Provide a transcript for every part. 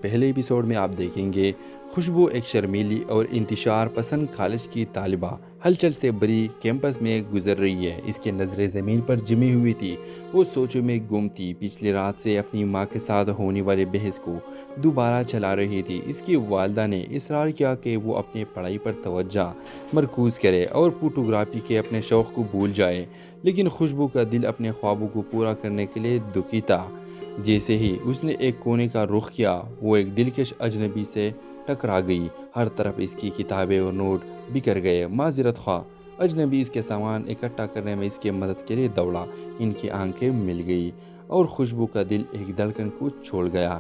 پہلے ایپیسوڈ میں آپ دیکھیں گے خوشبو ایک شرمیلی اور انتشار پسند کالج کی طالبہ ہلچل سے بری کیمپس میں گزر رہی ہے۔ اس کی نظریں زمین پر جمی ہوئی تھی، وہ سوچوں میں گم تھی، پچھلی رات سے اپنی ماں کے ساتھ ہونے والے بحث کو دوبارہ چلا رہی تھی۔ اس کی والدہ نے اصرار کیا کہ وہ اپنی پڑھائی پر توجہ مرکوز کرے اور فوٹوگرافی کے اپنے شوق کو بھول جائے، لیکن خوشبو کا دل اپنے خوابوں کو پورا کرنے کے لیے دکھی تھا۔ جیسے ہی اس نے ایک کونے کا رخ کیا، وہ ایک دلکش اجنبی سے ٹکرا گئی۔ ہر طرف اس کی کتابیں اور نوٹ بکھر گئے۔ معذرت خواہ اجنبی اس کے سامان اکٹھا کرنے میں اس کی مدد کے لیے دوڑا۔ ان کی آنکھیں مل گئی اور خوشبو کا دل ایک دھڑکن کو چھوڑ گیا۔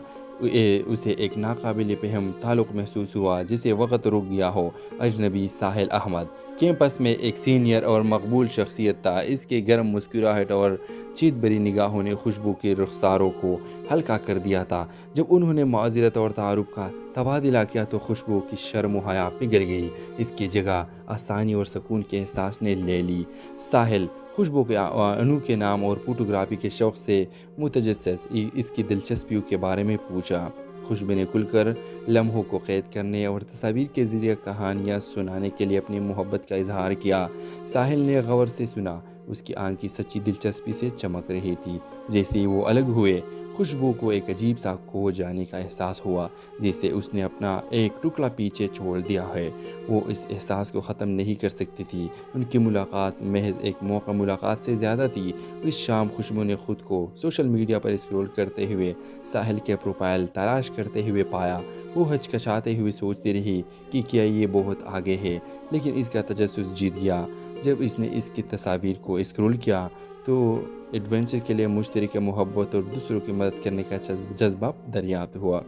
اسے ایک ناقابل فہم تعلق محسوس ہوا، جسے وقت رک گیا ہو۔ اجنبی ساحل احمد کیمپس میں ایک سینئر اور مقبول شخصیت تھا۔ اس کے گرم مسکراہٹ اور چیت بری نگاہوں نے خوشبو کے رخساروں کو ہلکا کر دیا تھا۔ جب انہوں نے معذرت اور تعارف کا تبادلہ کیا تو خوشبو کی شرم و حیا پگھل گئی۔ اس کی جگہ آسانی اور سکون کے احساس نے لے لی۔ ساحل خوشبو کے انوکھے نام اور فوٹوگرافی کے شوق سے متجسس اس کی دلچسپیوں کے بارے میں پوچھا۔ خوشبو نے کھل کر لمحوں کو قید کرنے اور تصاویر کے ذریعے کہانیاں سنانے کے لیے اپنی محبت کا اظہار کیا۔ ساحل نے غور سے سنا، اس کی آنکھیں سچی دلچسپی سے چمک رہی تھی۔ جیسے ہی وہ الگ ہوئے، خوشبو کو ایک عجیب سا کھو جانے کا احساس ہوا، جیسے اس نے اپنا ایک ٹکڑا پیچھے چھوڑ دیا ہے۔ وہ اس احساس کو ختم نہیں کر سکتی تھی۔ ان کی ملاقات محض ایک موقع ملاقات سے زیادہ تھی۔ اس شام خوشبو نے خود کو سوشل میڈیا پر اسکرول کرتے ہوئے ساحل کے پروفائل تلاش کرتے ہوئے پایا۔ وہ ہچکچاتے ہوئے سوچتی رہی کہ کیا یہ بہت آگے ہے، لیکن اس کا تجسس جیت گیا۔ جب اس نے اس کی تصاویر کو اسکرول کیا تو ایڈونچر کے لیے مشترکہ محبت اور دوسروں کی مدد کرنے کا جذبہ دریافت ہوا۔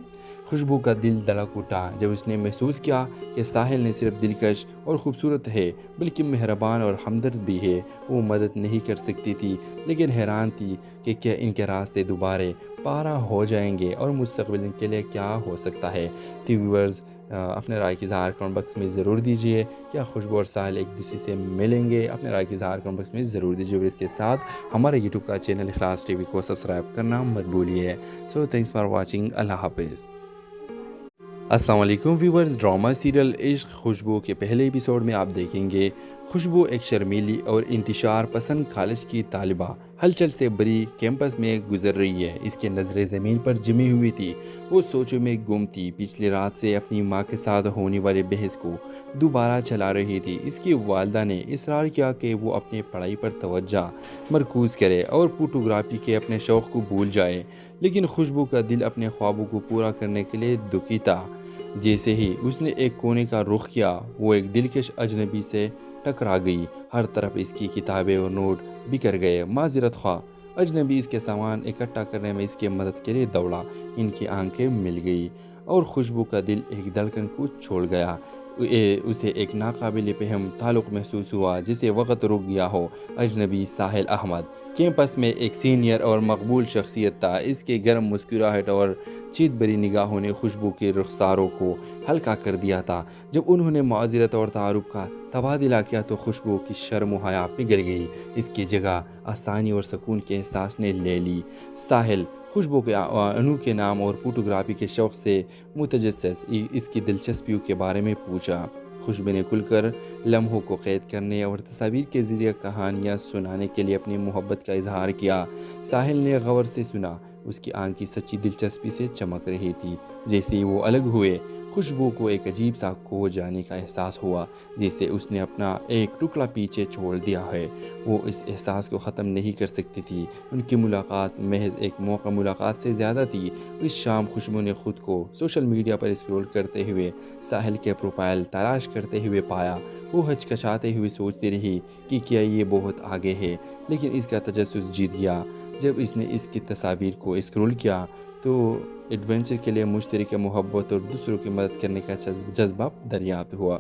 خوشبو کا دل دھڑک اٹھا جب اس نے محسوس کیا کہ ساحل نے صرف دلکش اور خوبصورت ہے بلکہ مہربان اور ہمدرد بھی ہے۔ وہ مدد نہیں کر سکتی تھی، لیکن حیران تھی کہ کیا ان کے راستے دوبارہ پارا ہو جائیں گے اور مستقبل کے لیے کیا ہو سکتا ہے۔ تو ویورز، اپنے رائے کی اظہار کمنٹ باکس میں ضرور دیجیے۔ کیا خوشبو اور ساحل ایک دوسرے سے ملیں گے؟ اپنے رائے کی اظہار کمنٹ باکس میں ضرور دیجیے، اور اس کے ساتھ ہمارے یوٹیوب کا چینل اخلاص ٹی وی کو سبسکرائب کرنا مت بھولیے۔ سو تھینکس فار واچنگ۔ اللہ حافظ۔ السلام علیکم ویورز، ڈرامہ سیریل عشق خوشبو کے پہلے ایپیسوڈ میں آپ دیکھیں گے خوشبو ایک شرمیلی اور انتشار پسند کالج کی طالبہ ہلچل سے بری کیمپس میں گزر رہی ہے۔ اس کی نظریں زمین پر جمی ہوئی تھی، وہ سوچوں میں گم تھی، پچھلی رات سے اپنی ماں کے ساتھ ہونے والے بحث کو دوبارہ چلا رہی تھی۔ اس کی والدہ نے اصرار کیا کہ وہ اپنی پڑھائی پر توجہ مرکوز کرے اور فوٹوگرافی کے اپنے شوق کو بھول جائے، لیکن خوشبو کا دل اپنے خوابوں کو پورا کرنے کے لیے دکھی تھا۔ جیسے ہی اس نے ایک کونے کا رخ کیا، وہ ایک دلکش اجنبی سے ٹکرا گئی۔ ہر طرف اس کی کتابیں اور نوٹ بکھر گئے۔ معذرت خواہ اجنبی اس کے سامان اکٹھا کرنے میں اس کی مدد کے لیے دوڑا۔ ان کی آنکھیں مل گئی اور خوشبو کا دل ایک دھڑکن کو چھوڑ گیا۔ اسے ایک ناقابل فہم تعلق محسوس ہوا، جسے وقت رک گیا ہو۔ اجنبی ساحل احمد کیمپس میں ایک سینئر اور مقبول شخصیت تھا۔ اس کے گرم مسکراہٹ اور چیت بری نگاہوں نے خوشبو کے رخساروں کو ہلکا کر دیا تھا۔ جب انہوں نے معذرت اور تعارف کا تبادلہ کیا تو خوشبو کی شرم و حیا پگھل گئی۔ اس کی جگہ آسانی اور سکون کے احساس نے لے لی۔ ساحل خوشبو کے انوکھے نام اور فوٹوگرافی کے شوق سے متجسس اس کی دلچسپیوں کے بارے میں پوچھا۔ خوشبو نے کھل کر لمحوں کو قید کرنے اور تصاویر کے ذریعے کہانیاں سنانے کے لیے اپنی محبت کا اظہار کیا۔ ساحل نے غور سے سنا، اس کی آنکھیں سچی دلچسپی سے چمک رہی تھی۔ جیسے ہی وہ الگ ہوئے، خوشبو کو ایک عجیب سا کھو جانے کا احساس ہوا، جیسے اس نے اپنا ایک ٹکڑا پیچھے چھوڑ دیا ہے۔ وہ اس احساس کو ختم نہیں کر سکتی تھی۔ ان کی ملاقات محض ایک موقع ملاقات سے زیادہ تھی۔ اس شام خوشبو نے خود کو سوشل میڈیا پر اسکرول کرتے ہوئے ساحل کے پروفائل تلاش کرتے ہوئے پایا۔ وہ ہچکچاتے ہوئے سوچتی رہی کہ کیا یہ بہت آگے ہے، لیکن اس کا تجسس جیت گیا۔ جب اس نے اس کی تصاویر کو اسکرول کیا تو ایڈونچر کے لیے مشترکہ محبت اور دوسروں کی مدد کرنے کا جذبہ دریافت ہوا۔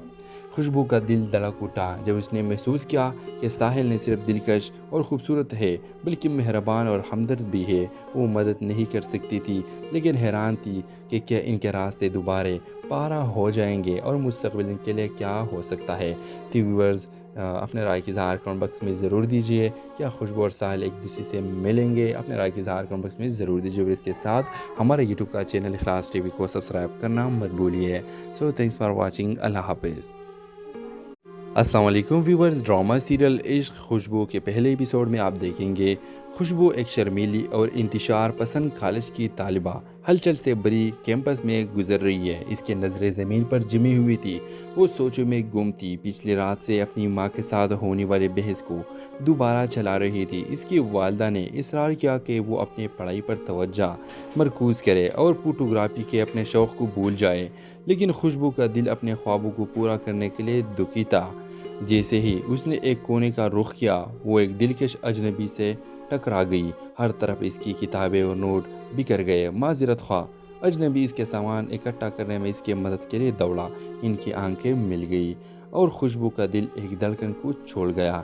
خوشبو کا دل دھڑک اٹھا جب اس نے محسوس کیا کہ ساحل نے صرف دلکش اور خوبصورت ہے بلکہ مہربان اور ہمدرد بھی ہے۔ وہ مدد نہیں کر سکتی تھی، لیکن حیران تھی کہ کیا ان کے راستے دوبارہ پارا ہو جائیں گے اور مستقبل کے لیے کیا ہو سکتا ہے۔ تو ویورز، اپنے رائے کی اظہار کمنٹ باکس میں ضرور دیجیے۔ کیا خوشبو اور ساحل ایک دوسرے سے ملیں گے؟ اپنے رائے کی اظہار کمنٹ باکس میں ضرور دیجیے، اور اس کے ساتھ ہمارے یوٹیوب کا چینل اخلاص ٹی وی کو سبسکرائب کرنا مت بھولیے. سو تھینکس فار واچنگ. اللہ حافظ. السلام علیکم ویورز. ڈرامہ سیریل عشق خوشبو کے پہلے ایپیسوڈ میں آپ دیکھیں گے خوشبو ایک شرمیلی اور انتشار پسند کالج کی طالبہ ہلچل سے بری کیمپس میں گزر رہی ہے. اس کے نظریں زمین پر جمی ہوئی تھی. وہ سوچوں میں گم تھی. پچھلی رات سے اپنی ماں کے ساتھ ہونے والے بحث کو دوبارہ چلا رہی تھی. اس کی والدہ نے اصرار کیا کہ وہ اپنے پڑھائی پر توجہ مرکوز کرے اور فوٹوگرافی کے اپنے شوق کو بھول جائے. لیکن خوشبو کا دل اپنے خوابوں کو پورا کرنے کے لیے دکھی تھا. جیسے ہی اس نے ایک کونے کا رخ کیا وہ ایک دلکش اجنبی سے ٹکرا گئی. ہر طرف اس کی کتابیں اور نوٹ بکھر گئے. معذرت خواہ اجنبی اس کے سامان اکٹھا کرنے میں اس کی مدد کے لیے دوڑا. ان کی آنکھیں مل گئی اور خوشبو کا دل ایک دھڑکن کو چھوڑ گیا.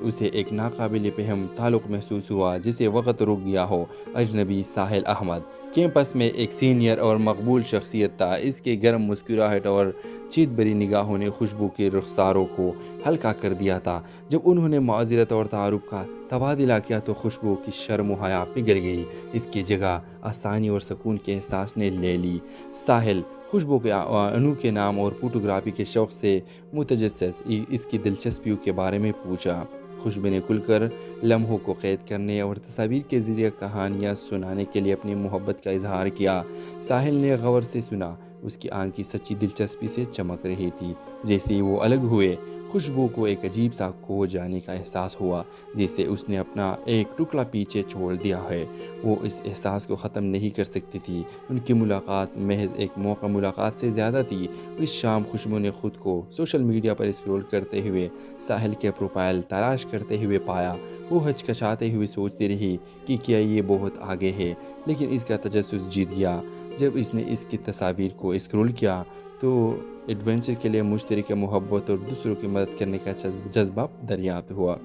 اسے ایک ناقابل فہم تعلق محسوس ہوا جسے وقت رک گیا ہو. اجنبی ساحل احمد کیمپس میں ایک سینئر اور مقبول شخصیت تھا. اس کے گرم مسکراہٹ اور چیت بری نگاہوں نے خوشبو کے رخساروں کو ہلکا کر دیا تھا. جب انہوں نے معذرت اور تعارف کا تبادلہ کیا تو خوشبو کی شرم و حیا پگھل گئی. اس کی جگہ آسانی اور سکون کے احساس نے لے لی. ساحل خوشبو کے انوکھے نام اور فوٹوگرافی کے شوق سے متجسس اس کی دلچسپیوں کے بارے میں پوچھا. خوشبو نے کھل کر لمحوں کو قید کرنے اور تصاویر کے ذریعے کہانیاں سنانے کے لیے اپنی محبت کا اظہار کیا. ساحل نے غور سے سنا. اس کی آنکھیں سچی دلچسپی سے چمک رہی تھی. جیسے ہی وہ الگ ہوئے خوشبو کو ایک عجیب سا کھو جانے کا احساس ہوا جیسے اس نے اپنا ایک ٹکڑا پیچھے چھوڑ دیا ہے. وہ اس احساس کو ختم نہیں کر سکتی تھی. ان کی ملاقات محض ایک موقع ملاقات سے زیادہ تھی. اس شام خوشبو نے خود کو سوشل میڈیا پر اسکرول کرتے ہوئے ساحل کے پروفائل تلاش کرتے ہوئے پایا. وہ ہچکچاتے ہوئے سوچتی رہی کہ کیا یہ بہت آگے ہے. لیکن اس کا تجسس جیت گیا. جب اس نے اس کی تصاویر کو اسکرول کیا تو ایڈونچر کے لیے مشترکہ محبت اور دوسروں کی مدد کرنے کا جذبہ دریافت ہوا.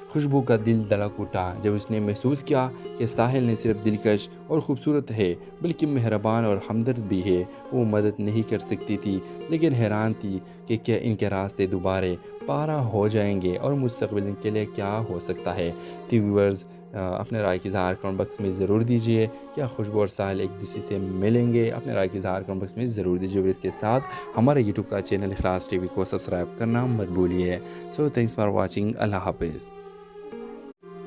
خوشبو کا دل دھڑک اٹھا جب اس نے محسوس کیا کہ ساحل نے صرف دلکش اور خوبصورت ہے بلکہ مہربان اور ہمدرد بھی ہے. وہ مدد نہیں کر سکتی تھی لیکن حیران تھی کہ کیا ان کے راستے دوبارہ پارا ہو جائیں گے اور مستقبل کے لیے کیا ہو سکتا ہے. ویورز اپنے رائے کی اظہار کمنٹ باکس میں ضرور دیجیے. کیا خوشبو اور ساحل ایک دوسرے سے ملیں گے؟ اپنے رائے کی اظہار کمنٹ باکس میں ضرور دیجیے. اور اس کے ساتھ ہمارے یوٹیوب کا چینل اخلاص ٹی وی کو سبسکرائب کرنا مت بھولیے. سو تھینکس فار واچنگ. اللہ حافظ.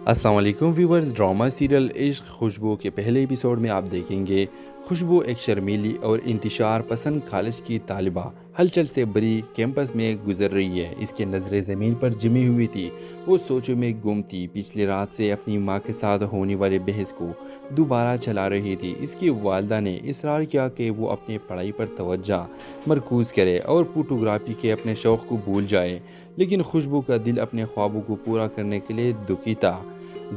السلام علیکم ویورز. ڈرامہ سیریل عشق خوشبو کے پہلے ایپیسوڈ میں آپ دیکھیں گے خوشبو ایک شرمیلی اور انتشار پسند کالج کی طالبہ ہلچل سے بری کیمپس میں گزر رہی ہے. اس کی نظریں زمین پر جمی ہوئی تھی. وہ سوچوں میں گم تھی. پچھلی رات سے اپنی ماں کے ساتھ ہونے والے بحث کو دوبارہ چلا رہی تھی. اس کی والدہ نے اصرار کیا کہ وہ اپنے پڑھائی پر توجہ مرکوز کرے اور فوٹوگرافی کے اپنے شوق کو بھول جائے. لیکن خوشبو کا دل اپنے خوابوں کو پورا کرنے کے لیے دکھی تھا.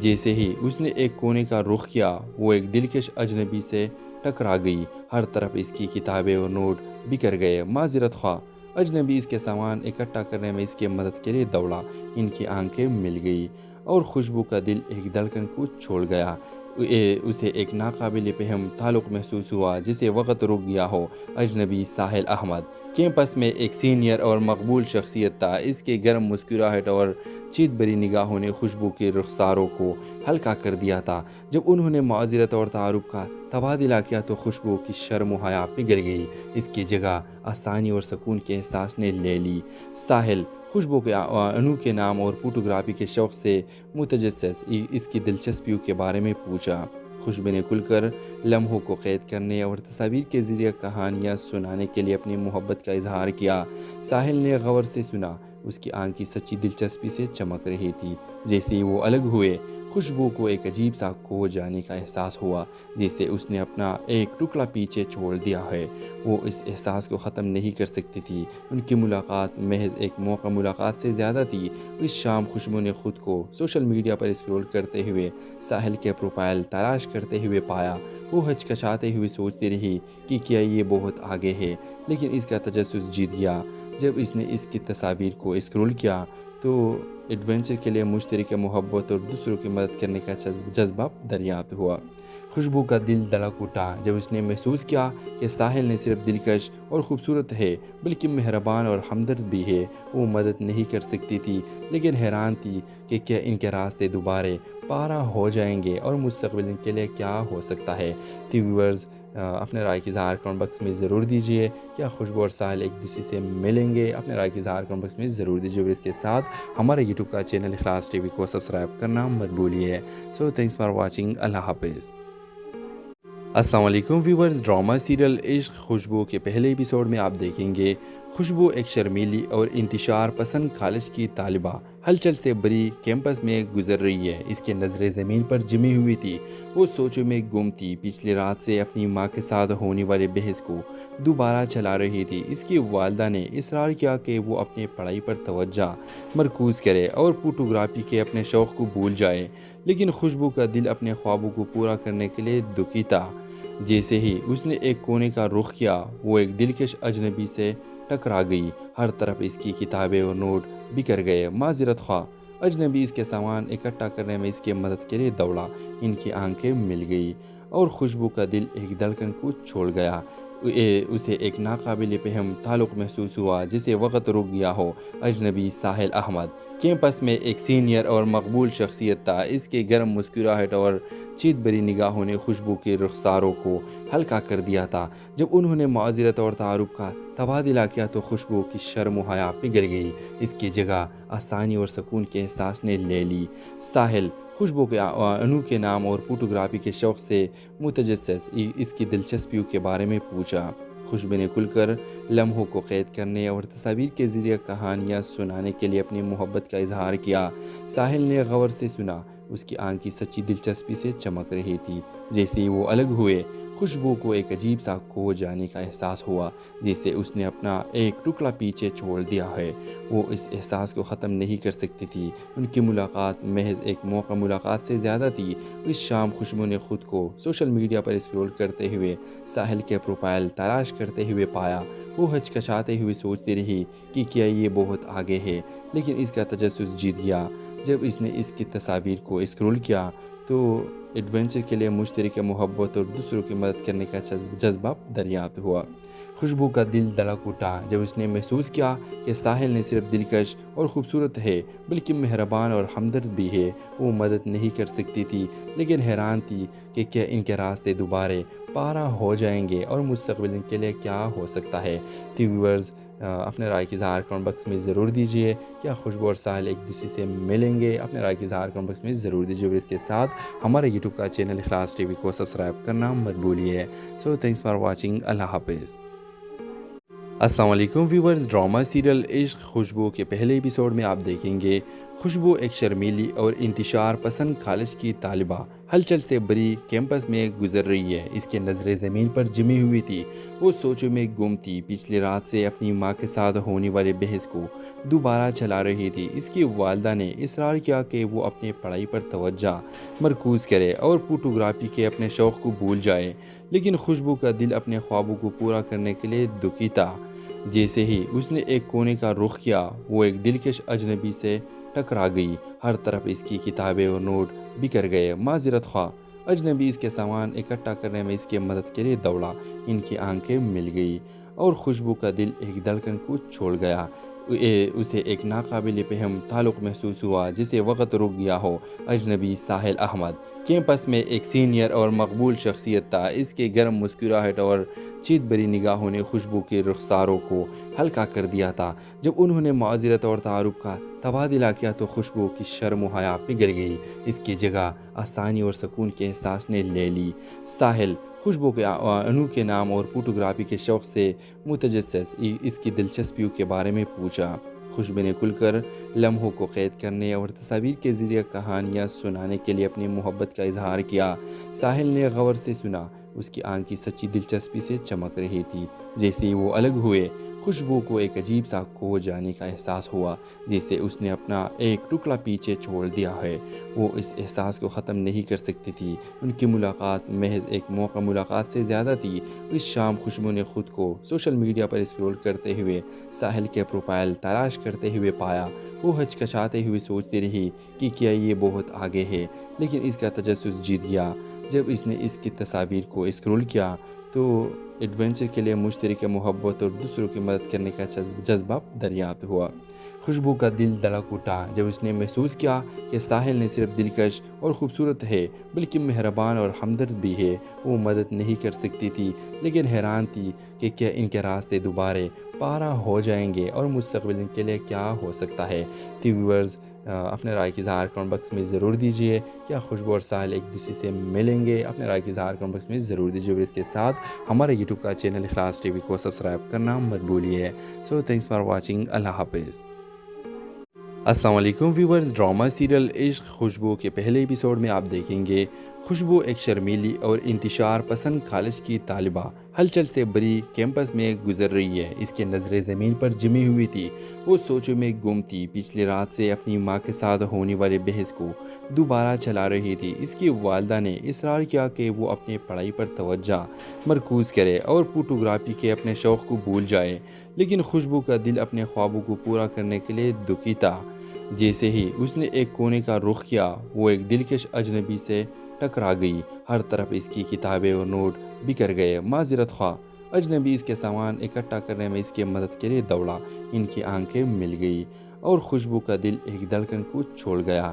جیسے ہی اس نے ایک کونے کا رخ کیا وہ ایک دلکش اجنبی سے ٹکرا گئی. ہر طرف اس کی کتابیں اور نوٹ بکھر گئے. معذرت خواہ اجنبی اس کے سامان اکٹھا کرنے میں اس کی مدد کے لیے دوڑا. ان کی آنکھیں مل گئی اور خوشبو کا دل ایک دھڑکن کو چھوڑ گیا. اسے ایک ناقابل فہم تعلق محسوس ہوا جسے وقت رک گیا ہو. اجنبی ساحل احمد کیمپس میں ایک سینئر اور مقبول شخصیت تھا. اس کے گرم مسکراہٹ اور چیت بری نگاہوں نے خوشبو کے رخساروں کو ہلکا کر دیا تھا. جب انہوں نے معذرت اور تعارف کا تبادلہ کیا تو خوشبو کی شرم و حیا پگھل گئی. اس کی جگہ آسانی اور سکون کے احساس نے لے لی. ساحل خوشبو کے انوکھے نام اور فوٹوگرافی کے شوق سے متجسس اس کی دلچسپیوں کے بارے میں پوچھا. خوشبو نے کھل کر لمحوں کو قید کرنے اور تصاویر کے ذریعے کہانیاں سنانے کے لیے اپنی محبت کا اظہار کیا. ساحل نے غور سے سنا. اس کی آنکھیں سچی دلچسپی سے چمک رہی تھی. جیسے ہی وہ الگ ہوئے خوشبو کو ایک عجیب سا کھو جانے کا احساس ہوا جیسے اس نے اپنا ایک ٹکڑا پیچھے چھوڑ دیا ہے. وہ اس احساس کو ختم نہیں کر سکتی تھی. ان کی ملاقات محض ایک موقع ملاقات سے زیادہ تھی. اس شام خوشبو نے خود کو سوشل میڈیا پر اسکرول کرتے ہوئے ساحل کے پروفائل تلاش کرتے ہوئے پایا. وہ ہچکچاتے ہوئے سوچتی رہی کہ کیا یہ بہت آگے ہے. لیکن اس کا تجسس جیت گیا. جب اس نے اس کی تصاویر کو اسکرول کیا تو ایڈونچر کے لیے مشترکہ محبت اور دوسروں کی مدد کرنے کا جذبہ دریافت ہوا. خوشبو کا دل دھڑک اٹھا جب اس نے محسوس کیا کہ ساحل نہ صرف دلکش اور خوبصورت ہے بلکہ مہربان اور ہمدرد بھی ہے۔ وہ مدد نہیں کر سکتی تھی لیکن حیران تھی کہ کیا ان کے راستے دوبارہ پارا ہو جائیں گے اور مستقبل کے لیے کیا ہو سکتا ہے۔ تو ویورز اپنے رائے کی اظہار کمنٹ باکس میں ضرور دیجیے۔ کیا خوشبو اور ساحل ایک دوسرے سے ملیں گے؟ اپنے رائے کی اظہار کمنٹ باکس میں ضرور دیجیے، اور اس کے ساتھ ہمارے یوٹیوب کا چینل اخلاص ٹی وی کو سبسکرائب کرنا مت بھولیے۔ سو تھینکس فار واچنگ، اللہ حافظ۔ السلام علیکم ویورز، ڈرامہ سیریل عشق خوشبو کے پہلے ایپیسوڈ میں آپ دیکھیں گے خوشبو ایک شرمیلی اور انتشار پسند کالج کی طالبہ ہلچل سے بری کیمپس میں گزر رہی ہے۔ اس کی نظریں زمین پر جمی ہوئی تھی، وہ سوچوں میں گم تھی۔ پچھلی رات سے اپنی ماں کے ساتھ ہونے والے بحث کو دوبارہ چلا رہی تھی۔ اس کی والدہ نے اصرار کیا کہ وہ اپنی پڑھائی پر توجہ مرکوز کرے اور فوٹوگرافی کے اپنے شوق کو بھول جائے، لیکن خوشبو کا دل اپنے خوابوں کو پورا کرنے کے لیے دکھی تھا۔ جیسے ہی اس نے ایک کونے کا رخ کیا، وہ ایک دلکش اجنبی سے ٹکرا گئی۔ ہر طرف اس کی کتابیں اور نوٹ بکھر گئے۔ معذرت خواہ اجنبی اس کے سامان اکٹھا کرنے میں اس کی مدد کے لیے دوڑا۔ ان کی آنکھیں مل گئی اور خوشبو کا دل ایک دھڑکن کو چھوڑ گیا۔ اسے ایک ناقابل فہم تعلق محسوس ہوا، جسے وقت رک گیا ہو۔ اجنبی ساحل احمد کیمپس میں ایک سینئر اور مقبول شخصیت تھا۔ اس کے گرم مسکراہٹ اور چیت بری نگاہوں نے خوشبو کے رخساروں کو ہلکا کر دیا تھا۔ جب انہوں نے معذرت اور تعارف کا تبادلہ کیا تو خوشبو کی شرم و حیا پگھل گئی۔ اس کی جگہ آسانی اور سکون کے احساس نے لے لی۔ ساحل خوشبو کے انوکھے نام اور فوٹوگرافی کے شوق سے متجسس اس کی دلچسپیوں کے بارے میں پوچھا۔ خوشبو نے کھل کر لمحوں کو قید کرنے اور تصاویر کے ذریعے کہانیاں سنانے کے لیے اپنی محبت کا اظہار کیا۔ ساحل نے غور سے سنا، اس کی آنکھیں سچی دلچسپی سے چمک رہی تھی۔ جیسے ہی وہ الگ ہوئے، خوشبو کو ایک عجیب سا کھو جانے کا احساس ہوا، جیسے اس نے اپنا ایک ٹکڑا پیچھے چھوڑ دیا ہے۔ وہ اس احساس کو ختم نہیں کر سکتی تھی۔ ان کی ملاقات محض ایک موقع ملاقات سے زیادہ تھی۔ اس شام خوشبو نے خود کو سوشل میڈیا پر اسکرول کرتے ہوئے ساحل کے پروفائل تلاش کرتے ہوئے پایا۔ وہ ہچکچاتے ہوئے سوچتی رہی کہ کیا یہ بہت آگے ہے، لیکن اس کا تجسس جیت گیا۔ جب اس نے اس کی تصاویر کو اسکرول کیا تو ایڈونچر کے لیے مشترکہ محبت اور دوسروں کی مدد کرنے کا جذبہ دریافت ہوا۔ خوشبو کا دل دھڑک اٹھا جب اس نے محسوس کیا کہ ساحل نہ صرف دلکش اور خوبصورت ہے بلکہ مہربان اور ہمدرد بھی ہے۔ وہ مدد نہیں کر سکتی تھی لیکن حیران تھی کہ کیا ان کے راستے دوبارہ پارا ہو جائیں گے اور مستقبل کے لیے کیا ہو سکتا ہے۔ تو ویورز اپنے رائے کی اظہار کمنٹ باکس میں ضرور دیجیے۔ کیا خوشبو اور ساحل ایک دوسرے سے ملیں گے؟ اپنے رائے کی اظہار کمنٹ باکس میں ضرور دیجیے، اور اس کے ساتھ ہمارے یوٹیوب کا چینل اخلاص ٹی وی کو سبسکرائب کرنا مت بھولیے۔ سو تھینکس فار واچنگ، اللہ حافظ۔ السلام علیکم ویورز، ڈرامہ سیریل عشق خوشبو کے پہلے ایپیسوڈ میں آپ دیکھیں گے خوشبو ایک شرمیلی اور انتشار پسند کالج کی طالبہ ہلچل سے بری کیمپس میں گزر رہی ہے۔ اس کی نظریں زمین پر جمی ہوئی تھی، وہ سوچوں میں گم تھی۔ پچھلی رات سے اپنی ماں کے ساتھ ہونے والے بحث کو دوبارہ چلا رہی تھی۔ اس کی والدہ نے اصرار کیا کہ وہ اپنی پڑھائی پر توجہ مرکوز کرے اور فوٹوگرافی کے اپنے شوق کو بھول جائے، لیکن خوشبو کا دل اپنے خوابوں کو پورا کرنے کے لیے دکھی تھا۔ جیسے ہی اس نے ایک کونے کا رخ کیا، وہ ایک دلکش اجنبی سے ٹکرا گئی۔ ہر طرف اس کی کتابیں اور نوٹ بکھر گئے۔ معذرت خواہ اجنبی اس کے سامان اکٹھا کرنے میں اس کی مدد کے لیے دوڑا۔ ان کی آنکھیں مل گئی اور خوشبو کا دل ایک دھڑکن کو چھوڑ گیا۔ اسے ایک ناقابل فہم تعلق محسوس ہوا، جسے وقت رک گیا ہو۔ اجنبی ساحل احمد کیمپس میں ایک سینئر اور مقبول شخصیت تھا۔ اس کے گرم مسکراہٹ اور چیت بری نگاہوں نے خوشبو کے رخساروں کو ہلکا کر دیا تھا۔ جب انہوں نے معذرت اور تعارف کا تبادلہ کیا تو خوشبو کی شرم و حیا پگھل گئی۔ اس کی جگہ آسانی اور سکون کے احساس نے لے لی۔ ساحل خوشبو کے انوکھے نام اور فوٹوگرافی کے شوق سے متجسس اس کی دلچسپیوں کے بارے میں پوچھا۔ خوشبو نے کھل کر لمحوں کو قید کرنے اور تصاویر کے ذریعے کہانیاں سنانے کے لیے اپنی محبت کا اظہار کیا۔ ساحل نے غور سے سنا، اس کی آنکھیں سچی دلچسپی سے چمک رہی تھی۔ جیسے ہی وہ الگ ہوئے، خوشبو کو ایک عجیب سا کھو جانے کا احساس ہوا، جیسے اس نے اپنا ایک ٹکڑا پیچھے چھوڑ دیا ہے۔ وہ اس احساس کو ختم نہیں کر سکتی تھی۔ ان کی ملاقات محض ایک موقع ملاقات سے زیادہ تھی۔ اس شام خوشبو نے خود کو سوشل میڈیا پر اسکرول کرتے ہوئے ساحل کے پروفائل تلاش کرتے ہوئے پایا۔ وہ ہچکچاتے ہوئے سوچتی رہی کہ کیا یہ بہت آگے ہے، لیکن اس کا تجسس جیت گیا۔ جب اس نے اس کی تصاویر کو اسکرول کیا تو ایڈونچر کے لیے مشترکہ محبت اور دوسروں کی مدد کرنے کا جذبہ دریافت ہوا۔ خوشبو کا دل دھڑک اٹھا جب اس نے محسوس کیا کہ ساحل نہ صرف دلکش اور خوبصورت ہے بلکہ مہربان اور ہمدرد بھی ہے۔ وہ مدد نہیں کر سکتی تھی لیکن حیران تھی کہ کیا ان کے راستے دوبارہ پارا ہو جائیں گے اور مستقبل ان کے لیے کیا ہو سکتا ہے۔ ویورز اپنے رائے کی اظہار کمنٹ باکس میں ضرور دیجیے۔ کیا خوشبو اور ساحل ایک دوسرے سے ملیں گے؟ اپنے رائے کی اظہار کمنٹ باکس میں ضرور دیجیے اور اس کے ساتھ ہمارے یوٹیوب کا چینل اخلاص ٹی وی کو سبسکرائب کرنا مت بھولیے۔ سو تھینکس فار واچنگ۔ اللہ حافظ۔ السلام علیکم ویورز، ڈرامہ سیریل عشق خوشبو کے پہلے ایپیسوڈ میں آپ دیکھیں گے خوشبو ایک شرمیلی اور انتشار پسند کالج کی طالبہ ہلچل سے بری کیمپس میں گزر رہی ہے۔ اس کی نظریں زمین پر جمی ہوئی تھی، وہ سوچوں میں گم تھی۔ پچھلی رات سے اپنی ماں کے ساتھ ہونے والے بحث کو دوبارہ چلا رہی تھی۔ اس کی والدہ نے اصرار کیا کہ وہ اپنی پڑھائی پر توجہ مرکوز کرے اور فوٹوگرافی کے اپنے شوق کو بھول جائے، لیکن خوشبو کا دل اپنے خوابوں کو پورا کرنے کے لیے دکھی تھا۔ جیسے ہی اس نے ایک کونے کا رخ کیا وہ ایک دلکش اجنبی سے ٹکرا گئی۔ ہر طرف اس کی کتابیں اور نوٹ بکھر گئے۔ معذرت خواہ اجنبی اس کے سامان اکٹھا کرنے میں اس کی مدد کے لیے دوڑا۔ ان کی آنکھیں مل گئی اور خوشبو کا دل ایک دھڑکن کو چھوڑ گیا۔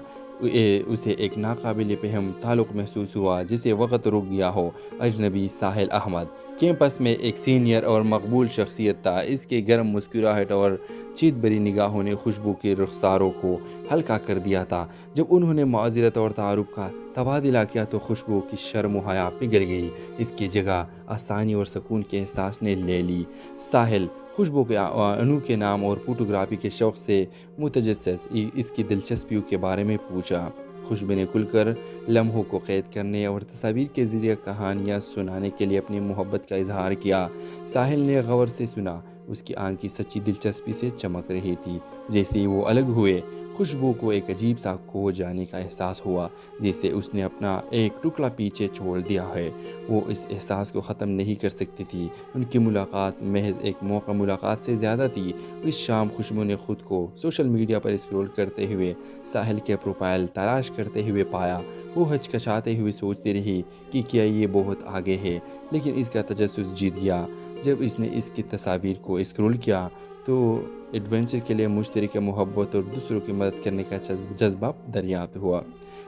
اسے ایک ناقابل فہم تعلق محسوس ہوا جسے وقت رک گیا ہو۔ اجنبی ساحل احمد کیمپس میں ایک سینئر اور مقبول شخصیت تھا۔ اس کے گرم مسکراہٹ اور چیت بری نگاہوں نے خوشبو کے رخساروں کو ہلکا کر دیا تھا۔ جب انہوں نے معذرت اور تعارف کا تبادلہ کیا تو خوشبو کی شرم و حیا پگھل گئی۔ اس کی جگہ آسانی اور سکون کے احساس نے لے لی۔ ساحل خوشبو کے انوکھے نام اور فوٹوگرافی کے شوق سے متجسس اس کی دلچسپیوں کے بارے میں پوچھا۔ خوشبو نے کھل کر لمحوں کو قید کرنے اور تصاویر کے ذریعے کہانیاں سنانے کے لیے اپنی محبت کا اظہار کیا۔ ساحل نے غور سے سنا، اس کی آنکھیں سچی دلچسپی سے چمک رہی تھی۔ جیسے ہی وہ الگ ہوئے خوشبو کو ایک عجیب سا کھو جانے کا احساس ہوا، جیسے اس نے اپنا ایک ٹکڑا پیچھے چھوڑ دیا ہے۔ وہ اس احساس کو ختم نہیں کر سکتی تھی۔ ان کی ملاقات محض ایک موقع ملاقات سے زیادہ تھی۔ اس شام خوشبو نے خود کو سوشل میڈیا پر اسکرول کرتے ہوئے ساحل کے پروفائل تلاش کرتے ہوئے پایا۔ وہ ہچکچاتے ہوئے سوچتی رہی کہ کیا یہ بہت آگے ہے، لیکن اس کا تجسس جیت گیا۔ جب اس نے اس کی تصاویر کو اسکرول کیا تو ایڈونچر کے لیے مشترکہ محبت اور دوسروں کی مدد کرنے کا جذبہ دریافت ہوا۔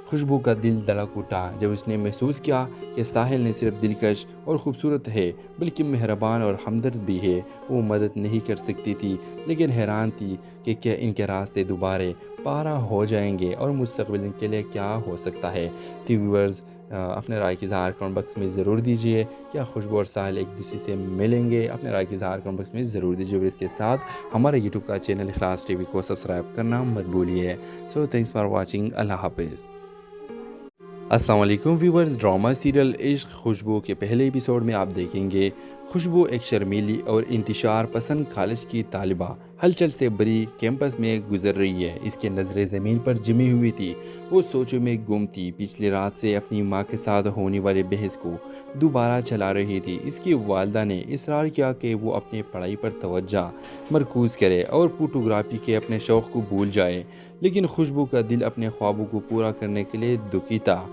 خوشبو کا دل دھڑک اٹھا جب اس نے محسوس کیا کہ ساحل نہ صرف دلکش اور خوبصورت ہے بلکہ مہربان اور ہمدرد بھی ہے۔ وہ مدد نہیں کر سکتی تھی لیکن حیران تھی کہ کیا ان کے راستے دوبارہ پارا ہو جائیں گے اور مستقبل ان کے لیے کیا ہو سکتا ہے۔ ویورز اپنے رائے کی اظہار کمنٹ باکس میں ضرور دیجیے۔ کیا خوشبو اور ساحل ایک دوسرے سے ملیں گے؟ اپنے رائے کی اظہار کمنٹ باکس میں ضرور دیجیے اور اس کے ساتھ ہمارے یوٹیوب کا چینل اخلاص ٹی وی کو سبسکرائب کرنا مت بھولیے۔ سو تھینکس فار واچنگ۔ اللہ حافظ۔ السلام علیکم ویورز، ڈرامہ سیریل عشق خوشبو کے پہلے ایپیسوڈ میں آپ دیکھیں گے خوشبو ایک شرمیلی اور انتشار پسند کالج کی طالبہ ہلچل سے بری کیمپس میں گزر رہی ہے۔ اس کی نظریں زمین پر جمی ہوئی تھی، وہ سوچوں میں گم تھی۔ پچھلی رات سے اپنی ماں کے ساتھ ہونے والے بحث کو دوبارہ چلا رہی تھی۔ اس کی والدہ نے اصرار کیا کہ وہ اپنی پڑھائی پر توجہ مرکوز کرے اور فوٹوگرافی کے اپنے شوق کو بھول جائے، لیکن خوشبو کا دل اپنے خوابوں کو پورا کرنے کے لیے دکھی تھا۔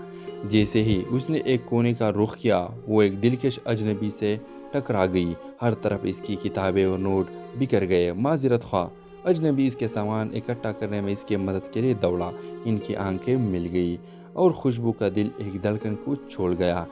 جیسے ہی اس نے ایک کونے کا رخ کیا وہ ایک دلکش اجنبی سے ٹکرا گئی۔ ہر طرف اس کی کتابیں اور نوٹ بکھر گئے۔ معذرت خواہ اجنبی اس کے سامان اکٹھا کرنے میں اس کی مدد کے لیے دوڑا۔ ان کی آنکھیں مل گئی اور خوشبو کا دل ایک دھڑکن کو چھوڑ گیا۔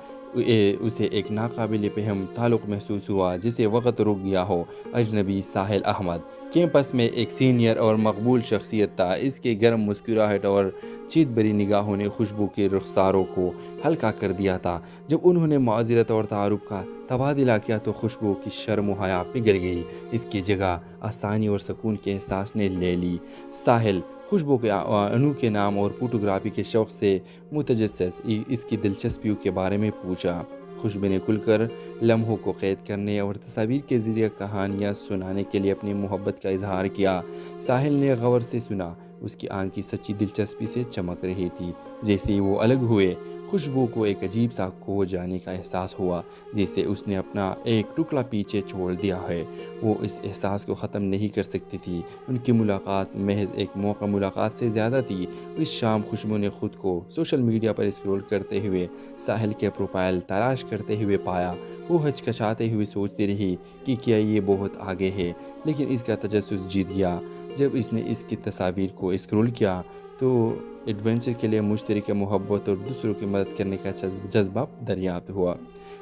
اسے ایک ناقابل فہم تعلق محسوس ہوا جسے وقت رک گیا ہو۔ اجنبی ساحل احمد کیمپس میں ایک سینئر اور مقبول شخصیت تھا۔ اس کے گرم مسکراہٹ اور چیت بری نگاہوں نے خوشبو کے رخساروں کو ہلکا کر دیا تھا۔ جب انہوں نے معذرت اور تعارف کا تبادلہ کیا تو خوشبو کی شرم و حیا پگھل گئی۔ اس کی جگہ آسانی اور سکون کے احساس نے لے لی۔ ساحل خوشبو کے انوکھے نام اور فوٹوگرافی کے شوق سے متجسس اس کی دلچسپیوں کے بارے میں پوچھا۔ خوشبو نے کھل کر لمحوں کو قید کرنے اور تصاویر کے ذریعے کہانیاں سنانے کے لیے اپنی محبت کا اظہار کیا۔ ساحل نے غور سے سنا، اس کی آنکھ کی سچی دلچسپی سے چمک رہی تھی۔ جیسے ہی وہ الگ ہوئے، خوشبو کو ایک عجیب سا کھو جانے کا احساس ہوا، جیسے اس نے اپنا ایک ٹکڑا پیچھے چھوڑ دیا ہے۔ وہ اس احساس کو ختم نہیں کر سکتی تھی۔ ان کی ملاقات محض ایک موقع ملاقات سے زیادہ تھی۔ اس شام خوشبو نے خود کو سوشل میڈیا پر اسکرول کرتے ہوئے ساحل کے پروفائل تلاش کرتے ہوئے پایا۔ وہ ہچکچاتے ہوئے سوچتی رہی کہ کیا یہ بہت آگے ہے، لیکن اس کا تجسس جیت گیا۔ جب اس نے اس کی تصاویر کو اسکرول کیا تو ایڈونچر کے لیے مشترکہ محبت اور دوسروں کی مدد کرنے کا جذبہ دریافت ہوا۔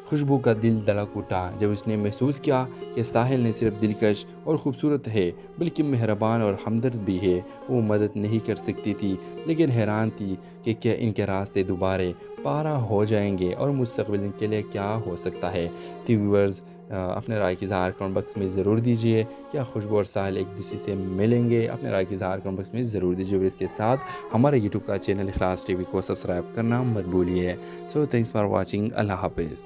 خوشبو کا دل دھڑک اٹھا جب اس نے محسوس کیا کہ ساحل نہ صرف دلکش اور خوبصورت ہے بلکہ مہربان اور ہمدرد بھی ہے۔ وہ مدد نہیں کر سکتی تھی، لیکن حیران تھی کہ کیا ان کے راستے دوبارہ پارا ہو جائیں گے اور مستقبل ان کے لیے کیا ہو سکتا ہے۔ ویورز اپنے رائے کی اظہار کمنٹ باکس میں ضرور دیجیے۔ کیا خوشبو اور ساحل ایک دوسرے سے ملیں گے؟ اپنے رائے کی اظہار کمنٹ باکس میں ضرور دیجیے، اور اس کے ساتھ ہمارے یوٹیوب کا چینل اخلاص ٹی وی کو سبسکرائب کرنا مت بھولیے۔ سو تھینکس فار واچنگ۔ اللہ حافظ۔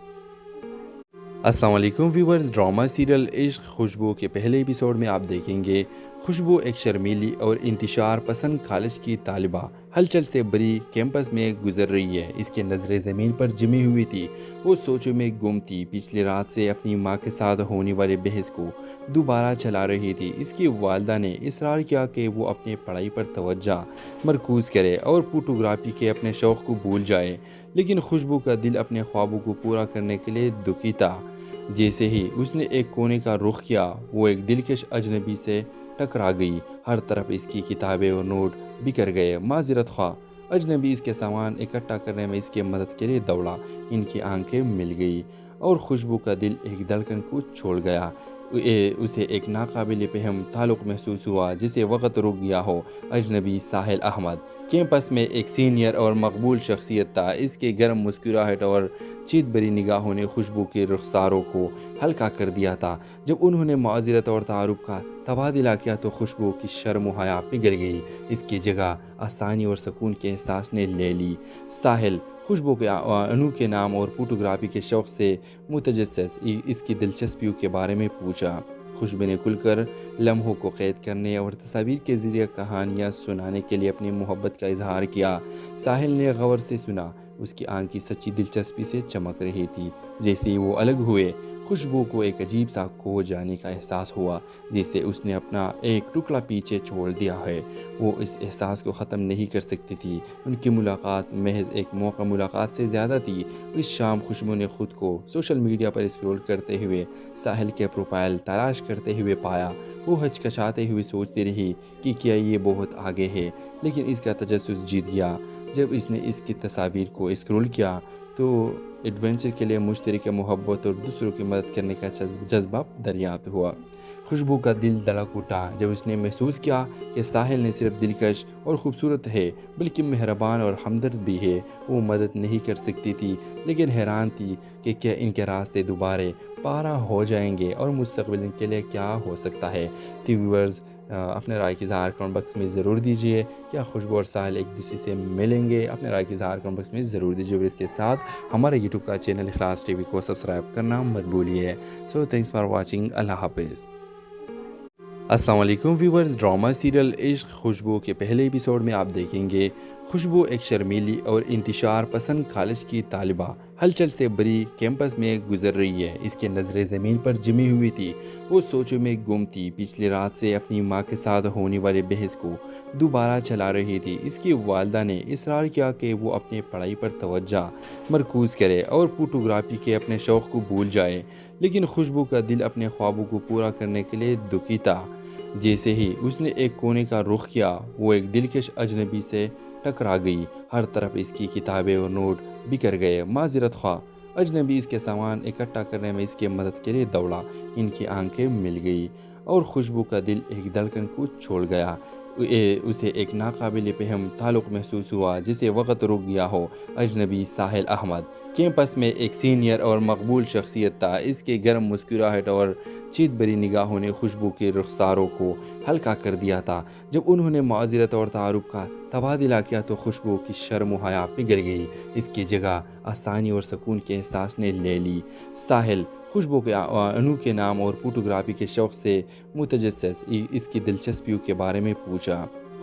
السلام علیکم ویورز، ڈرامہ سیریل عشق خوشبو کے پہلے ایپیسوڈ میں آپ دیکھیں گے خوشبو ایک شرمیلی اور انتشار پسند کالج کی طالبہ ہلچل سے بری کیمپس میں گزر رہی ہے۔ اس کی نظریں زمین پر جمی ہوئی تھی، وہ سوچوں میں گم تھی۔ پچھلی رات سے اپنی ماں کے ساتھ ہونے والے بحث کو دوبارہ چلا رہی تھی۔ اس کی والدہ نے اصرار کیا کہ وہ اپنی پڑھائی پر توجہ مرکوز کرے اور فوٹوگرافی کے اپنے شوق کو بھول جائے، لیکن خوشبو کا دل اپنے خوابوں کو پورا کرنے کے لیے دکھی تھا۔ جیسے ہی اس نے ایک کونے کا رخ کیا، وہ ایک دلکش اجنبی سے ٹکرا گئی۔ ہر طرف اس کی کتابیں اور نوٹ بکھر گئے۔ معذرت خواہ اجنبی اس کے سامان اکٹھا کرنے میں اس کی مدد کے لیے دوڑا۔ ان کی آنکھیں مل گئی اور خوشبو کا دل ایک دھڑکن کو چھوڑ گیا۔ اسے ایک ناقابل فہم تعلق محسوس ہوا، جسے وقت رک گیا ہو۔ اجنبی ساحل احمد کیمپس میں ایک سینئر اور مقبول شخصیت تھا۔ اس کے گرم مسکراہٹ اور چیت بری نگاہوں نے خوشبو کے رخساروں کو ہلکا کر دیا تھا۔ جب انہوں نے معذرت اور تعارف کا تبادلہ کیا تو خوشبو کی شرم و حیا پگھل گئی۔ اس کی جگہ آسانی اور سکون کے احساس نے لے لی۔ ساحل خوشبو کے انوکھے نام اور فوٹوگرافی کے شوق سے متجسس اس کی دلچسپیوں کے بارے میں پوچھا۔ خوشبو نے کھل کر لمحوں کو قید کرنے اور تصاویر کے ذریعے کہانیاں سنانے کے لیے اپنی محبت کا اظہار کیا۔ ساحل نے غور سے سنا، اس کی آنکھ کی سچی دلچسپی سے چمک رہی تھی۔ جیسے ہی وہ الگ ہوئے، خوشبو کو ایک عجیب سا کھو جانے کا احساس ہوا، جیسے اس نے اپنا ایک ٹکڑا پیچھے چھوڑ دیا ہے۔ وہ اس احساس کو ختم نہیں کر سکتی تھی۔ ان کی ملاقات محض ایک موقع ملاقات سے زیادہ تھی۔ اس شام خوشبو نے خود کو سوشل میڈیا پر اسکرول کرتے ہوئے ساحل کے پروفائل تلاش کرتے ہوئے پایا۔ وہ ہچکچاتے ہوئے سوچتی رہی کہ کیا یہ بہت آگے ہے، لیکن اس کا تجسس جیت گیا۔ جب اس نے اس کی تصاویر کو اسکرول کیا تو ایڈونچر کے لیے مشترکہ محبت اور دوسروں کی مدد کرنے کا جذبہ دریافت ہوا۔ خوشبو کا دل دھڑک اٹھا جب اس نے محسوس کیا کہ ساحل نہ صرف دلکش اور خوبصورت ہے بلکہ مہربان اور ہمدرد بھی ہے۔ وہ مدد نہیں کر سکتی تھی، لیکن حیران تھی کہ کیا ان کے راستے دوبارہ پارا ہو جائیں گے اور مستقبل ان کے لیے کیا ہو سکتا ہے۔ ویورز اپنے رائے کی اظہار کمنٹ باکس میں ضرور دیجیے۔ کیا خوشبو اور ساحل ایک دوسرے سے ملیں گے؟ اپنے رائے کی اظہار کمنٹ باکس میں ضرور دیجیے، اور اس کے ساتھ ہمارے یوٹیوب کا چینل اخلاص ٹی وی کو سبسکرائب کرنا مت بھولیے۔ سو تھینکس فار واچنگ۔ اللہ حافظ۔ السلام علیکم ویورز، ڈرامہ سیریل عشق خوشبو کے پہلے ایپیسوڈ میں آپ دیکھیں گے خوشبو ایک شرمیلی اور انتشار پسند کالج کی طالبہ ہلچل سے بری کیمپس میں گزر رہی ہے۔ اس کی نظریں زمین پر جمی ہوئی تھی، وہ سوچوں میں گم تھی۔ پچھلی رات سے اپنی ماں کے ساتھ ہونے والے بحث کو دوبارہ چلا رہی تھی۔ اس کی والدہ نے اصرار کیا کہ وہ اپنی پڑھائی پر توجہ مرکوز کرے اور فوٹوگرافی کے اپنے شوق کو بھول جائے، لیکن خوشبو کا دل اپنے خوابوں کو پورا کرنے کے لیے دکھی تھا۔ جیسے ہی اس نے ایک کونے کا رخ کیا، وہ ایک دلکش اجنبی سے ٹکرا گئی۔ ہر طرف اس کی کتابیں اور نوٹ بکھر گئے۔ معذرت خواہ اجنبی اس کے سامان اکٹھا کرنے میں اس کی مدد کے لیے دوڑا۔ ان کی آنکھیں مل گئی اور خوشبو کا دل ایک دھڑکن کو چھوڑ گیا۔ اسے ایک ناقابل فہم تعلق محسوس ہوا، جسے وقت رک گیا ہو۔ اجنبی ساحل احمد کیمپس میں ایک سینئر اور مقبول شخصیت تھا۔ اس کے گرم مسکراہٹ اور چیت بری نگاہوں نے خوشبو کے رخساروں کو ہلکا کر دیا تھا۔ جب انہوں نے معذرت اور تعارف کا تبادلہ کیا تو خوشبو کی شرم و حیا پگھل گئی۔ اس کی جگہ آسانی اور سکون کے احساس نے لے لی۔ ساحل خوشبو کے انوکھے نام اور فوٹوگرافی کے شوق سے متجسس اس کی دلچسپیوں کے بارے میں پوچھا۔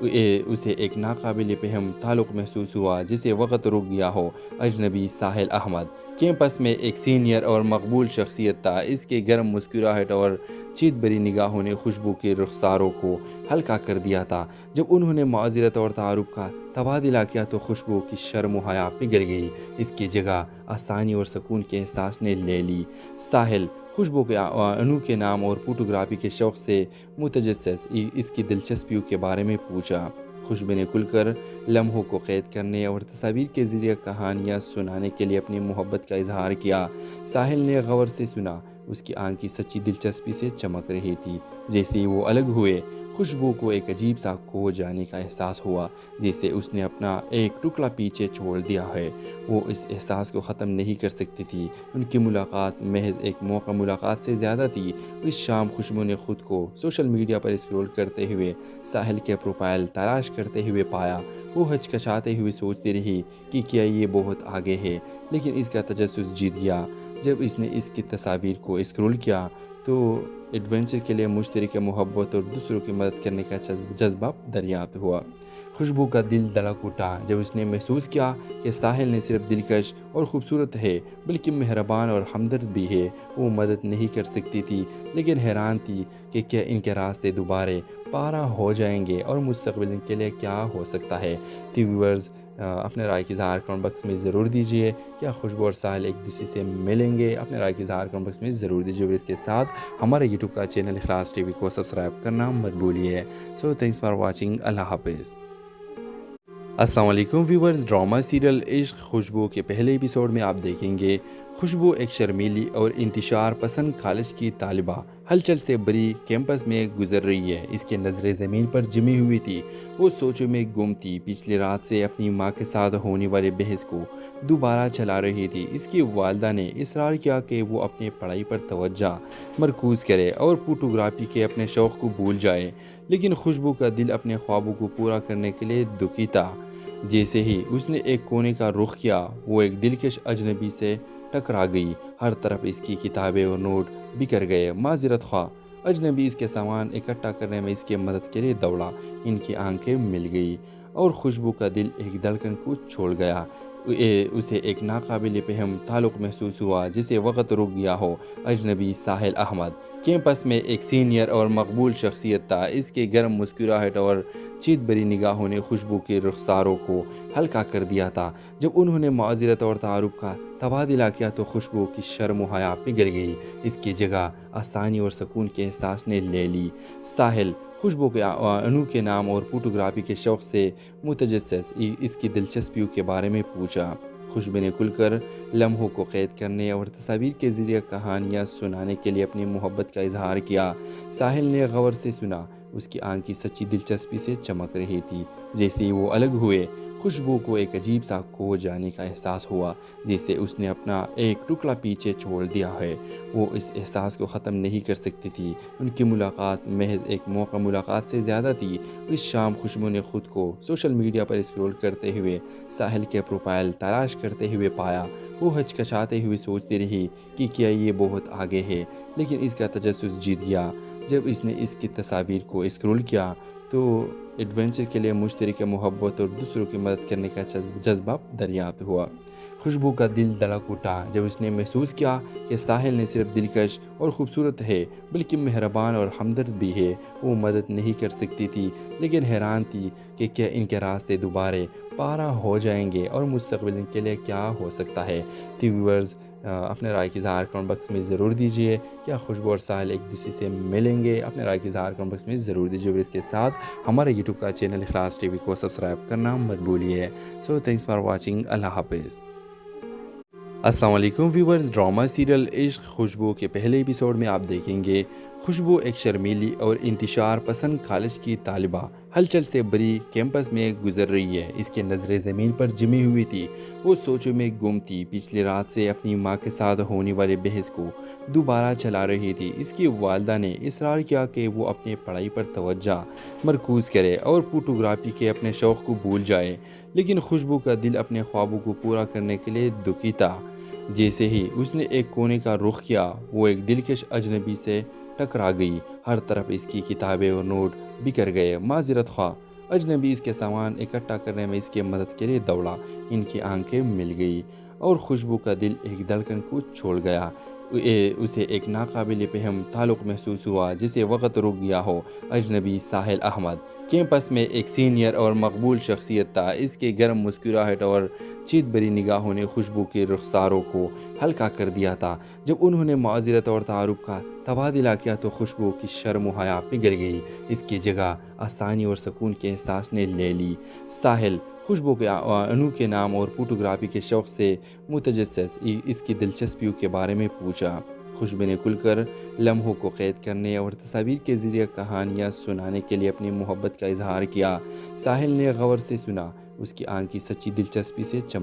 اسے ایک ناقابل فہم تعلق محسوس ہوا جسے وقت رک گیا ہو۔ اجنبی ساحل احمد کیمپس میں ایک سینئر اور مقبول شخصیت تھا۔ اس کے گرم مسکراہٹ اور چیت بری نگاہوں نے خوشبو کے رخساروں کو ہلکا کر دیا تھا۔ جب انہوں نے معذرت اور تعارف کا تبادلہ کیا تو خوشبو کی شرم و حیا پگھل گئی۔ اس کی جگہ آسانی اور سکون کے احساس نے لے لی۔ ساحل خوشبو کے انوکھے نام اور فوٹوگرافی کے شوق سے متجسس اس کی دلچسپیوں کے بارے میں پوچھا۔ خوشبو نے کھل کر لمحوں کو قید کرنے اور تصاویر کے ذریعے کہانیاں سنانے کے لیے اپنی محبت کا اظہار کیا۔ ساحل نے غور سے سنا۔ اس کی آنکھیں سچی دلچسپی سے چمک رہی تھی۔ جیسے ہی وہ الگ ہوئے خوشبو کو ایک عجیب سا کھو جانے کا احساس ہوا، جیسے اس نے اپنا ایک ٹکڑا پیچھے چھوڑ دیا ہے۔ وہ اس احساس کو ختم نہیں کر سکتی تھی۔ ان کی ملاقات محض ایک موقع ملاقات سے زیادہ تھی۔ اس شام خوشبو نے خود کو سوشل میڈیا پر اسکرول کرتے ہوئے ساحل کے پروفائل تلاش کرتے ہوئے پایا۔ وہ ہچکچاتے ہوئے سوچتی رہی کہ کیا یہ بہت آگے ہے، لیکن اس کا تجسس جیت گیا۔ جب اس نے اس کی تصاویر کو اسکرول کیا تو ایڈونچر کے لیے مشترکہ محبت اور دوسروں کی مدد کرنے کا جذبہ دریافت ہوا۔ خوشبو کا دل دھڑک اٹھا جب اس نے محسوس کیا کہ ساحل نہ صرف دلکش اور خوبصورت ہے بلکہ مہربان اور ہمدرد بھی ہے۔ وہ مدد نہیں کر سکتی تھی لیکن حیران تھی کہ کیا ان کے راستے دوبارہ پارا ہو جائیں گے اور مستقبل کے لیے کیا ہو سکتا ہے۔ تو ویورز اپنے رائے کی اظہار کمنٹ باکس میں ضرور دیجیے۔ کیا خوشبو اور ساحل ایک دوسرے سے ملیں گے؟ اپنے رائے کی اظہار کمنٹ باکس میں ضرور دیجیے، اور اس کے ساتھ ہمارے یوٹیوب کا چینل اخلاص ٹی وی کو سبسکرائب کرنا مت بھولیے۔ سو تھینکس فار واچنگ۔ اللہ حافظ۔ السلام علیکم ویورز، ڈرامہ سیریل عشق خوشبو کے پہلے ایپیسوڈ میں آپ دیکھیں گے خوشبو ایک شرمیلی اور انتشار پسند کالج کی طالبہ ہلچل سے بری کیمپس میں گزر رہی ہے۔ اس کی نظریں زمین پر جمی ہوئی تھی۔ وہ سوچوں میں گم تھی۔ پچھلی رات سے اپنی ماں کے ساتھ ہونے والے بحث کو دوبارہ چلا رہی تھی۔ اس کی والدہ نے اصرار کیا کہ وہ اپنی پڑھائی پر توجہ مرکوز کرے اور فوٹوگرافی کے اپنے شوق کو بھول جائے، لیکن خوشبو کا دل اپنے خوابوں کو پورا کرنے کے لیے دکھی تھا۔ جیسے ہی اس نے ایک کونے کا رخ کیا وہ ایک دلکش اجنبی سے ٹکرا گئی۔ ہر طرف اس کی کتابیں اور نوٹ بکھر گئے۔ معذرت خواہ اجنبی اس کے سامان اکٹھا کرنے میں اس کی مدد کے لیے دوڑا۔ ان کی آنکھیں مل گئی اور خوشبو کا دل ایک دھڑکن کو چھوڑ گیا۔ اسے ایک ناقابل فہم تعلق محسوس ہوا جسے وقت رک گیا ہو۔ اجنبی ساحل احمد کیمپس میں ایک سینئر اور مقبول شخصیت تھا۔ اس کے گرم مسکراہٹ اور چیت بری نگاہوں نے خوشبو کے رخساروں کو ہلکا کر دیا تھا۔ جب انہوں نے معذرت اور تعارف کا تبادلہ کیا تو خوشبو کی شرم و حیا پگھل گئی۔ اس کی جگہ آسانی اور سکون کے احساس نے لے لی۔ ساحل خوشبو کے انوکھے نام اور فوٹوگرافی کے شوق سے متجسس اس کی دلچسپیوں کے بارے میں پوچھا۔ خوشبو نے کھل کر لمحوں کو قید کرنے اور تصاویر کے ذریعے کہانیاں سنانے کے لیے اپنی محبت کا اظہار کیا۔ ساحل نے غور سے سنا۔ اس کی آنکھیں سچی دلچسپی سے چمک رہی تھی۔ جیسے ہی وہ الگ ہوئے خوشبو کو ایک عجیب سا کھو جانے کا احساس ہوا، جیسے اس نے اپنا ایک ٹکڑا پیچھے چھوڑ دیا ہے۔ وہ اس احساس کو ختم نہیں کر سکتی تھی۔ ان کی ملاقات محض ایک موقع ملاقات سے زیادہ تھی۔ اس شام خوشبو نے خود کو سوشل میڈیا پر اسکرول کرتے ہوئے ساحل کے پروفائل تلاش کرتے ہوئے پایا۔ وہ ہچکچاتے ہوئے سوچتی رہی کہ کیا یہ بہت آگے ہے، لیکن اس کا تجسس جیت گیا۔ جب اس نے اس کی تصاویر کو اسکرول کیا تو ایڈونچر کے لیے مشترکہ محبت اور دوسروں کی مدد کرنے کا جذبہ دریافت ہوا۔ خوشبو کا دل دھڑک اٹھا جب اس نے محسوس کیا کہ ساحل نہ صرف دلکش اور خوبصورت ہے بلکہ مہربان اور ہمدرد بھی ہے۔ وہ مدد نہیں کر سکتی تھی لیکن حیران تھی کہ کیا ان کے راستے دوبارہ پارا ہو جائیں گے اور مستقبل کے لیے کیا ہو سکتا ہے۔ تو ویورز اپنے رائے کی اظہار کمنٹ باکس میں ضرور دیجیے۔ کیا خوشبو اور ساحل ایک دوسرے سے ملیں گے؟ اپنے رائے کی اظہار کمنٹ باکس میں ضرور دیجیے، اور اس کے ساتھ ہمارے یوٹیوب کا چینل اخلاص ٹی وی کو سبسکرائب کرنا مت بھولیے۔ سو تھینکس فار واچنگ۔ اللہ حافظ۔ السلام علیکم ویورز، ڈرامہ سیریل عشق خوشبو کے پہلے ایپیسوڈ میں آپ دیکھیں گے خوشبو ایک شرمیلی اور انتشار پسند کالج کی طالبہ ہلچل سے بری کیمپس میں گزر رہی ہے۔ اس کی نظریں زمین پر جمی ہوئی تھی۔ وہ سوچوں میں گم تھی۔ پچھلی رات سے اپنی ماں کے ساتھ ہونے والے بحث کو دوبارہ چلا رہی تھی۔ اس کی والدہ نے اصرار کیا کہ وہ اپنی پڑھائی پر توجہ مرکوز کرے اور فوٹوگرافی کے اپنے شوق کو بھول جائے، لیکن خوشبو کا دل اپنے خوابوں کو پورا کرنے کے لیے دکھی تھا۔ جیسے ہی اس نے ایک کونے کا رخ کیا وہ ایک دلکش اجنبی سے ٹکرا گئی۔ ہر طرف اس کی کتابیں اور نوٹ بکھر گئے۔ معذرت خواہ اجنبی اس کے سامان اکٹھا کرنے میں اس کی مدد کے لیے دوڑا۔ ان کی آنکھیں مل گئی اور خوشبو کا دل ایک دھڑکن کو چھوڑ گیا۔ اسے ایک ناقابل فہم تعلق محسوس ہوا، جسے وقت رک گیا ہو۔ اجنبی ساحل احمد کیمپس میں ایک سینئر اور مقبول شخصیت تھا۔ اس کی گرم مسکراہٹ اور چیت بری نگاہوں نے خوشبو کے رخساروں کو ہلکا کر دیا تھا۔ جب انہوں نے معذرت اور تعارف کا تبادلہ کیا تو خوشبو کی شرم و حیا پگھل گئی۔ اس کی جگہ آسانی اور سکون کے احساس نے لے لی۔ ساحل خوشبو کے انوکھے نام اور فوٹوگرافی کے شوق سے متجسس اس کی دلچسپیوں کے بارے میں پوچھا۔ خوشبو نے کھل کر لمحوں کو قید کرنے اور تصاویر کے ذریعے کہانیاں سنانے کے لیے اپنی محبت کا اظہار کیا۔ ساحل نے غور سے سنا، اس کی آنکھ کی سچی دلچسپی سے چمک